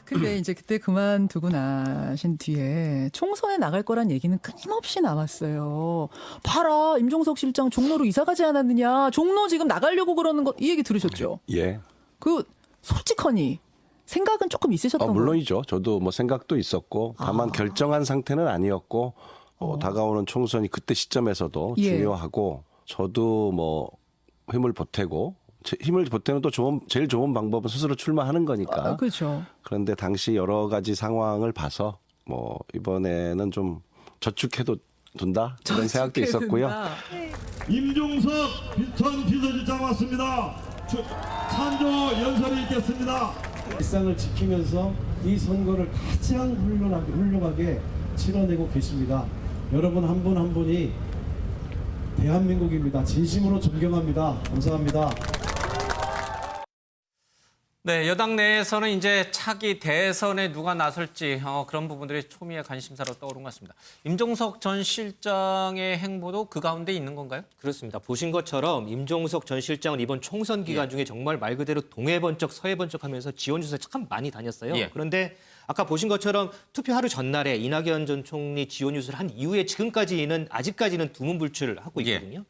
근데 이제 그때 그만두고 나신 뒤에 총선에 나갈 거란 얘기는 끊임없이 나왔어요. 봐라, 임종석 실장 종로로 이사 가지 않았느냐. 종로 지금 나가려고 그러는 거, 이 얘기 들으셨죠? 예. 그 솔직하니 생각은 조금 있으셨던 거예요? 물론이죠. 저도 뭐 생각도 있었고 다만 결정한 상태는 아니었고 다가오는 총선이 그때 시점에서도 예. 중요하고 저도 뭐 힘을 보태고 힘을 보태는 또 제일 좋은 방법은 스스로 출마하는 거니까. 그렇죠. 그런데 당시 여러 가지 상황을 봐서 뭐 이번에는 좀 저축해도 둔다 그런 생각도 있었고요. 임종석 전 비서실장 왔습니다. 찬조 연설이 있겠습니다. 일상을 지키면서 이 선거를 가장 훌륭하게 치러내고 계십니다. 여러분 한 분 한 분이 대한민국입니다. 진심으로 존경합니다. 감사합니다. 네, 여당 내에서는 이제 차기 대선에 누가 나설지 그런 부분들이 초미의 관심사로 떠오른 것 같습니다. 임종석 전 실장의 행보도 그 가운데 있는 건가요? 그렇습니다. 보신 것처럼 임종석 전 실장은 이번 총선 기간 중에 정말 말 그대로 동해번쩍 서해번쩍 하면서 지원 주소에 참 많이 다녔어요. 예. 그런데 아까 보신 것처럼 투표 하루 전날에 이낙연 전 총리 지원 유세를 한 이후에 아직까지는 두문불출을 하고 있거든요.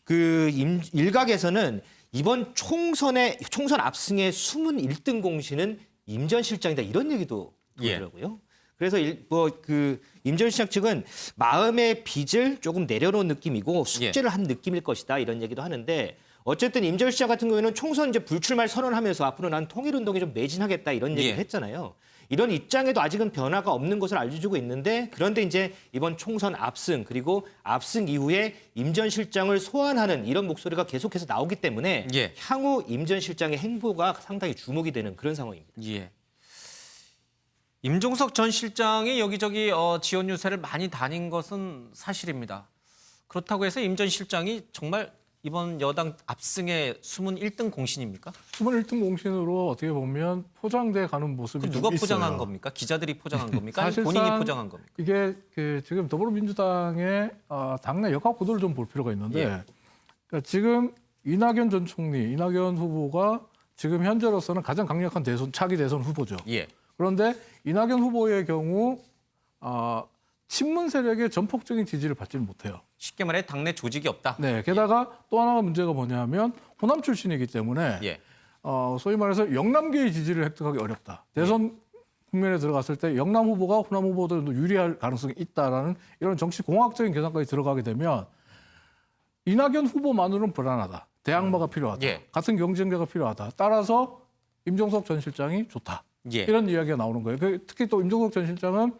그 일각에서는 이번 총선 압승의 숨은 1등 공신은 임 전 실장이다 이런 얘기도 들더라고요. 그래서 임 전 실장 측은 마음의 빚을 조금 내려놓은 느낌이고 숙제를 한 느낌일 것이다 이런 얘기도 하는데 어쨌든 임 전 실장 같은 경우에는 총선 이제 불출마를 선언하면서 앞으로 난 통일운동에 좀 매진하겠다 이런 얘기를 했잖아요. 이런 입장에도 아직은 변화가 없는 것을 알려주고 있는데 그런데 이제 이번 총선 압승 그리고 압승 이후에 임 전 실장을 소환하는 이런 목소리가 계속해서 나오기 때문에 향후 임 전 실장의 행보가 상당히 주목이 되는 그런 상황입니다. 예. 임종석 전 실장이 여기저기 지원 유세를 많이 다닌 것은 사실입니다. 그렇다고 해서 임 전 실장이 정말 이번 여당 압승의 숨은 1등 공신입니까? 숨은 1등 공신으로 어떻게 보면 포장돼 가는 모습이 누가 좀 포장한 있어요. 겁니까? 기자들이 포장한 겁니까? 아니면 사실상 본인이 포장한 겁니까? 이게 지금 더불어민주당의 당내 역학 구도를 좀 볼 필요가 있는데 그러니까 지금 이낙연 전 총리, 이낙연 후보가 지금 현재로서는 가장 강력한 차기 대선 후보죠. 그런데 이낙연 후보의 경우 친문 세력의 전폭적인 지지를 받지는 못해요. 쉽게 말해 당내 조직이 없다. 네. 게다가 또 하나가 문제가 뭐냐면 호남 출신이기 때문에 소위 말해서 영남계의 지지를 획득하기 어렵다. 대선 국면에 들어갔을 때 영남 후보가 호남 후보들도 유리할 가능성이 있다라는 이런 정치 공학적인 계산까지 들어가게 되면 이낙연 후보만으로는 불안하다. 대항마가 필요하다. 같은 경쟁자가 필요하다. 따라서 임종석 전 실장이 좋다. 이런 이야기가 나오는 거예요. 특히 또 임종석 전 실장은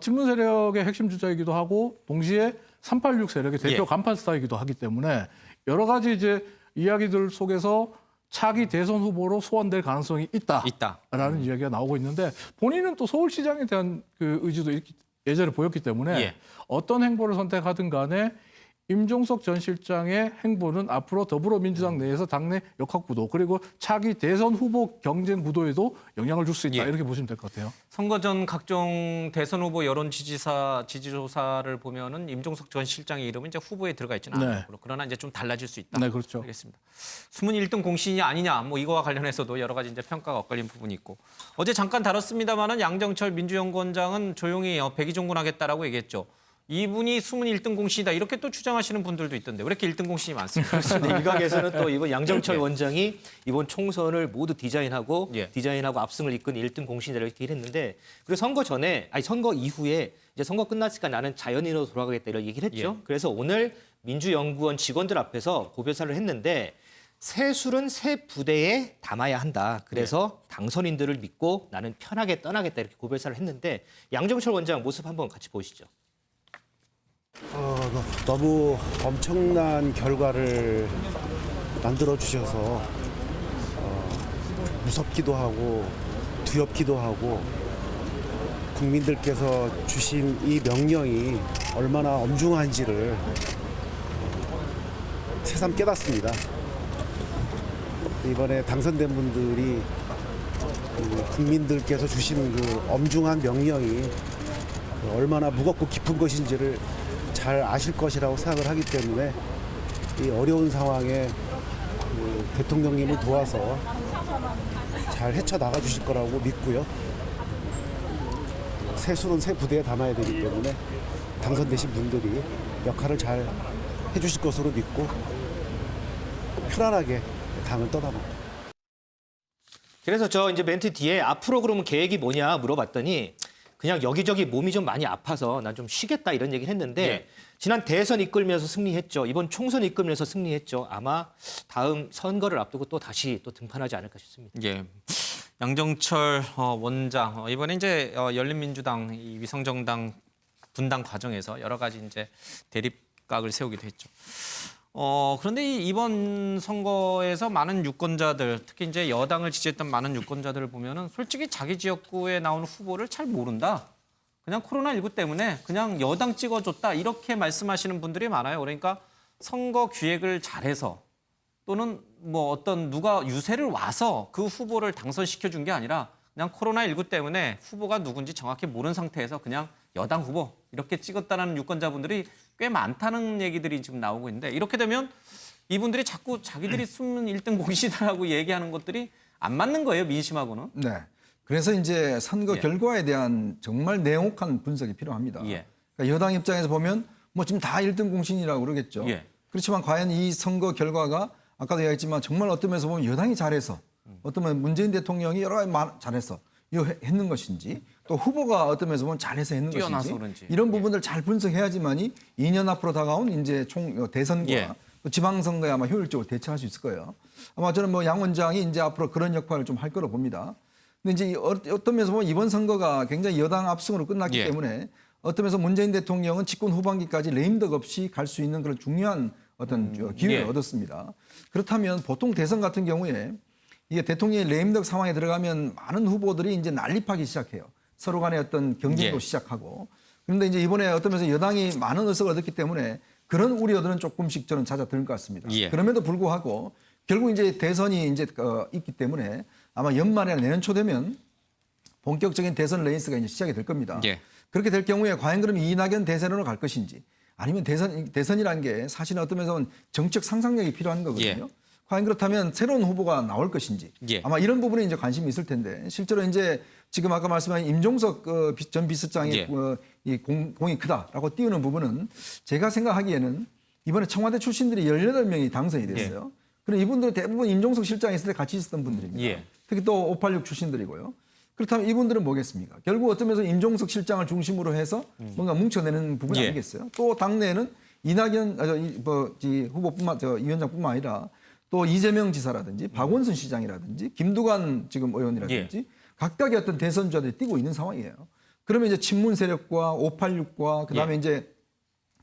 친문 세력의 핵심 주자이기도 하고 동시에 386 세력의 대표 간판 스타이기도 하기 때문에 여러 가지 이제 이야기들 속에서 차기 대선 후보로 소환될 가능성이 있다라는 이야기가 나오고 있는데 본인은 또 서울시장에 대한 그 의지도 예전에 보였기 때문에 어떤 행보를 선택하든 간에 임종석 전 실장의 행보는 앞으로 더불어민주당 내에서 당내 역학 구도 그리고 차기 대선 후보 경쟁 구도에도 영향을 줄 수 있다 이렇게 보시면 될 것 같아요. 선거 전 각종 대선 후보 여론 지지조사를 보면은 임종석 전 실장의 이름은 이제 후보에 들어가 있지는 않고 그러나 이제 좀 달라질 수 있다. 네, 그렇죠. 알겠습니다. 숨은 1등 공신이 아니냐 뭐 이거와 관련해서도 여러 가지 이제 평가가 엇갈린 부분이 있고 어제 잠깐 다뤘습니다만은 양정철 민주연구원장은 조용히 백의종군하겠다라고 얘기했죠. 이분이 숨은 1등 공신이다 이렇게 또 주장하시는 분들도 있던데 왜 이렇게 1등 공신이 많습니까? 일각에서는 또 이번 양정철 원장이 이번 총선을 모두 디자인하고 압승을 이끈 1등 공신이라고 이렇게 했는데 그리고 선거 이후에 이제 선거 끝났으니까 나는 자연인으로 돌아가겠다 이런 얘기를 했죠. 그래서 오늘 민주연구원 직원들 앞에서 고별사를 했는데 새 술은 새 부대에 담아야 한다. 그래서 당선인들을 믿고 나는 편하게 떠나겠다 이렇게 고별사를 했는데 양정철 원장 모습 한번 같이 보시죠. 너무 엄청난 결과를 만들어 주셔서 무섭기도 하고 두렵기도 하고 국민들께서 주신 이 명령이 얼마나 엄중한지를 새삼 깨닫습니다. 이번에 당선된 분들이 국민들께서 주신 그 엄중한 명령이 얼마나 무겁고 깊은 것인지를 잘 아실 것이라고 생각을 하기 때문에 이 어려운 상황에 대통령님을 도와서 잘 헤쳐나가 주실 거라고 믿고요. 새 수는 새 부대에 담아야 되기 때문에 당선되신 분들이 역할을 잘 해주실 것으로 믿고 편안하게 당을 떠나봅니다. 그래서 저 이제 멘트 뒤에 앞으로 그러면 계획이 뭐냐 물어봤더니 그냥 여기저기 몸이 좀 많이 아파서 난 좀 쉬겠다 이런 얘기를 했는데 예. 지난 대선 이끌면서 승리했죠. 이번 총선 이끌면서 승리했죠. 아마 다음 선거를 앞두고 또 다시 또 등판하지 않을까 싶습니다. 예. 양정철 원장 이번에 이제 열린민주당 이 위성정당 분당 과정에서 여러 가지 이제 대립각을 세우기도 했죠. 그런데 이번 선거에서 많은 유권자들, 특히 이제 여당을 지지했던 많은 유권자들을 보면은 솔직히 자기 지역구에 나오는 후보를 잘 모른다. 그냥 코로나19 때문에 그냥 여당 찍어줬다 이렇게 말씀하시는 분들이 많아요. 그러니까 선거 기획을 잘해서 또는 뭐 어떤 누가 유세를 와서 그 후보를 당선시켜준 게 아니라 그냥 코로나19 때문에 후보가 누군지 정확히 모르는 상태에서 그냥 여당 후보 이렇게 찍었다는 유권자분들이 꽤 많다는 얘기들이 지금 나오고 있는데 이렇게 되면 이분들이 자꾸 자기들이 숨은 1등 공신이라고 얘기하는 것들이 안 맞는 거예요, 민심하고는. 네. 그래서 이제 선거 예. 결과에 대한 정말 냉혹한 분석이 필요합니다. 예. 그러니까 여당 입장에서 보면 뭐 지금 다 1등 공신이라고 그러겠죠. 예. 그렇지만 과연 이 선거 결과가 아까도 얘기했지만 정말 어떤 면에서 보면 여당이 잘해서 어떤 면 문재인 대통령이 여러 가지 잘해서 이거 했는 것인지 또 후보가 어떤 면에서 보면 잘해서 했는 뛰어나서 것인지 그런지. 이런 예. 부분들 잘 분석해야지만이 2년 앞으로 다가온 이제 대선과 예. 또 지방선거에 아마 효율적으로 대처할 수 있을 거예요. 아마 저는 뭐 양 원장이 이제 앞으로 그런 역할을 좀 할 거로 봅니다. 근데 이제 어떤 면에서 보면 이번 선거가 굉장히 여당 압승으로 끝났기 예. 때문에 어떤 면에서 문재인 대통령은 집권 후반기까지 레임덕 없이 갈 수 있는 그런 중요한 어떤 기회를 예. 얻었습니다. 그렇다면 보통 대선 같은 경우에 이게 대통령이 레임덕 상황에 들어가면 많은 후보들이 이제 난립하기 시작해요. 서로 간의 어떤 경쟁도 예. 시작하고. 그런데 이제 이번에 어떤 면에서 여당이 많은 의석을 얻었기 때문에 그런 우려들은 조금씩 저는 잦아들 것 같습니다. 예. 그럼에도 불구하고 결국 이제 대선이 이제 있기 때문에 아마 연말이나 내년 초 되면 본격적인 대선 레이스가 이제 시작이 될 겁니다. 예. 그렇게 될 경우에 과연 그럼 이낙연 대선으로 갈 것인지 아니면 대선이라는 게 사실은 어떤 면에서는 정책 상상력이 필요한 거거든요. 예. 과연 그렇다면 새로운 후보가 나올 것인지 예. 아마 이런 부분에 이제 관심이 있을 텐데 실제로 이제 지금 아까 말씀하신 임종석 전 비서장의 예. 이 공이 크다라고 띄우는 부분은 제가 생각하기에는 이번에 청와대 출신들이 18명이 당선이 됐어요. 그럼 이분들은 대부분 임종석 실장이 있을 때 같이 있었던 분들입니다. 예. 특히 또 586 출신들이고요. 그렇다면 이분들은 뭐겠습니까? 결국 어떤 면에서 임종석 실장을 중심으로 해서 뭔가 뭉쳐내는 부분이 예. 아니겠어요? 또 당내에는 이낙연 후보뿐만 위원장뿐만 아니라 또 이재명 지사라든지 박원순 시장이라든지 김두관 지금 의원이라든지 각각의 어떤 대선 주자들이 뛰고 있는 상황이에요. 그러면 이제 친문 세력과 586과 그다음에 이제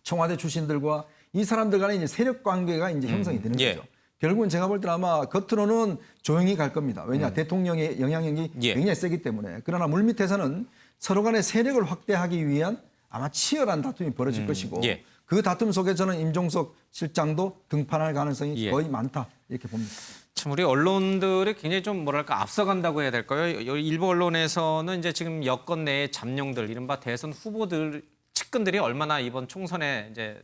청와대 출신들과 이 사람들 간의 이제 세력 관계가 이제 형성이 되는 예. 거죠. 결국은 제가 볼 때는 아마 겉으로는 조용히 갈 겁니다. 왜냐 대통령의 영향력이 예. 굉장히 세기 때문에. 그러나 물밑에서는 서로 간의 세력을 확대하기 위한 아마 치열한 다툼이 벌어질 것이고 예. 그 다툼 속에 저는 임종석 실장도 등판할 가능성이 예. 거의 많다 이렇게 봅니다. 참 우리 언론들이 굉장히 좀 뭐랄까 앞서간다고 해야 될까요? 일부 언론에서는 이제 지금 여권 내의 잠룡들, 이른바 대선 후보들 측근들이 얼마나 이번 총선에 이제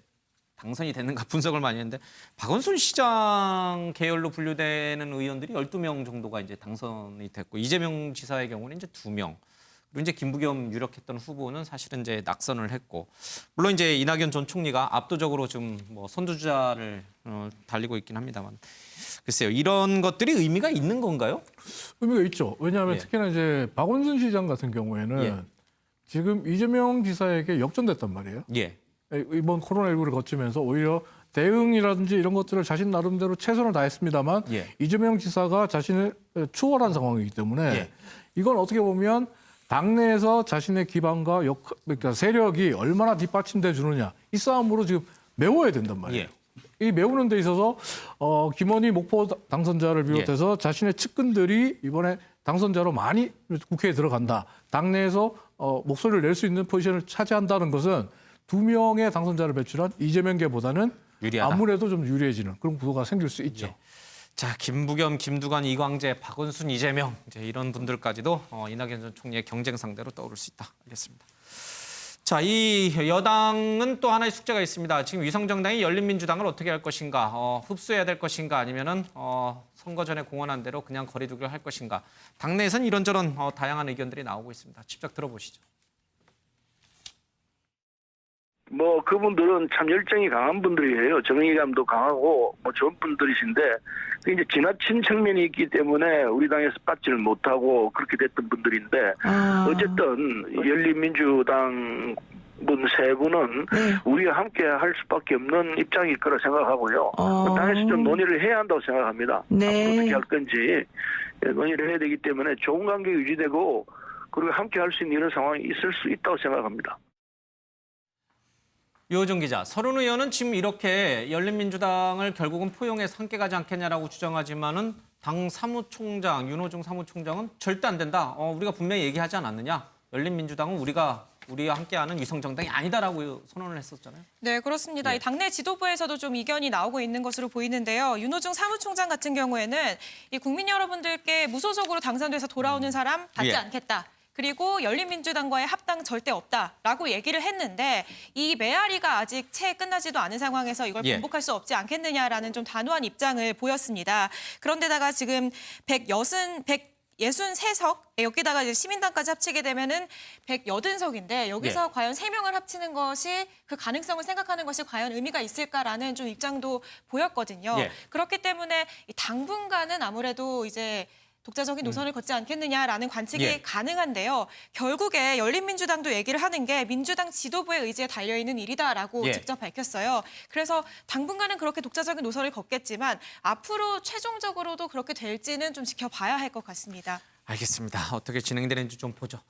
당선이 됐는가 분석을 많이 했는데 박원순 시장 계열로 분류되는 의원들이 12명 정도가 이제 당선이 됐고 이재명 지사의 경우는 이제 2명. 그리고 이제 김부겸 유력했던 후보는 사실은 이제 낙선을 했고 물론 이제 이낙연 전 총리가 압도적으로 좀 뭐 선두주자를 달리고 있긴 합니다만 글쎄요 이런 것들이 의미가 있는 건가요? 의미가 있죠. 왜냐하면 예. 특히나 이제 박원순 시장 같은 경우에는 예. 지금 이재명 지사에게 역전됐단 말이에요. 예. 이번 코로나19를 거치면서 오히려 대응이라든지 이런 것들을 자신 나름대로 최선을 다했습니다만 예. 이재명 지사가 자신을 추월한 상황이기 때문에 예. 이건 어떻게 보면 당내에서 자신의 기반과 그러니까 세력이 얼마나 뒷받침돼 주느냐 이 싸움으로 지금 메워야 된단 말이에요. 예. 이 메우는 데 있어서 김원희 목포 당선자를 비롯해서 자신의 측근들이 이번에 당선자로 많이 국회에 들어간다. 당내에서 목소리를 낼 수 있는 포지션을 차지한다는 것은 2명의 당선자를 배출한 이재명계보다는 유리하다. 아무래도 좀 유리해지는 그런 구도가 생길 수 있죠. 예. 자, 김부겸, 김두관, 이광재, 박원순, 이재명 이제 이런 분들까지도 이낙연 전 총리의 경쟁 상대로 떠오를 수 있다. 알겠습니다. 자, 이 여당은 또 하나의 숙제가 있습니다. 지금 위성정당이 열린민주당을 어떻게 할 것인가, 흡수해야 될 것인가, 아니면은 선거 전에 공언한 대로 그냥 거리두기를 할 것인가. 당내에선 이런저런 다양한 의견들이 나오고 있습니다. 직접 들어보시죠. 뭐 그분들은 참 열정이 강한 분들이에요. 정의감도 강하고 뭐 좋은 분들이신데 이제 지나친 측면이 있기 때문에 우리 당에서 빠지를 못하고 그렇게 됐던 분들인데 어쨌든 열린민주당 분 세 분은 우리와 함께 할 수밖에 없는 입장일 거라 생각하고요. 당에서 좀 논의를 해야 한다고 생각합니다. 어떻게 할 건지 논의를 해야 되기 때문에 좋은 관계 유지되고 그리고 함께 할 수 있는 이런 상황이 있을 수 있다고 생각합니다. 유호정 기자, 서른 의원은 지금 이렇게 열린민주당을 결국은 포용해서 함께 가지 않겠냐라고 주장하지만은 당 사무총장 윤호중 사무총장은 절대 안 된다. 우리가 분명히 얘기하지 않았느냐. 열린민주당은 우리와 함께하는 위성정당이 아니다라고 선언을 했었잖아요. 네, 그렇습니다. 이 당내 지도부에서도 좀 이견이 나오고 있는 것으로 보이는데요. 윤호중 사무총장 같은 경우에는 이 국민 여러분들께 무소속으로 당선돼서 돌아오는 사람 받지 않겠다. 그리고 열린민주당과의 합당 절대 없다라고 얘기를 했는데 이 메아리가 아직 채 끝나지도 않은 상황에서 이걸 번복할 수 없지 않겠느냐라는 좀 단호한 입장을 보였습니다. 그런데다가 지금 163석, 여기다가 이제 시민당까지 합치게 되면은 180석인데 여기서 과연 3명을 합치는 것이 그 가능성을 생각하는 것이 과연 의미가 있을까라는 좀 입장도 보였거든요. 그렇기 때문에 당분간은 아무래도 이제 독자적인 노선을 걷지 않겠느냐라는 관측이 가능한데요. 결국에 열린민주당도 얘기를 하는 게 민주당 지도부의 의지에 달려있는 일이다라고 직접 밝혔어요. 그래서 당분간은 그렇게 독자적인 노선을 걷겠지만 앞으로 최종적으로도 그렇게 될지는 좀 지켜봐야 할 것 같습니다. 알겠습니다. 어떻게 진행되는지 좀 보죠.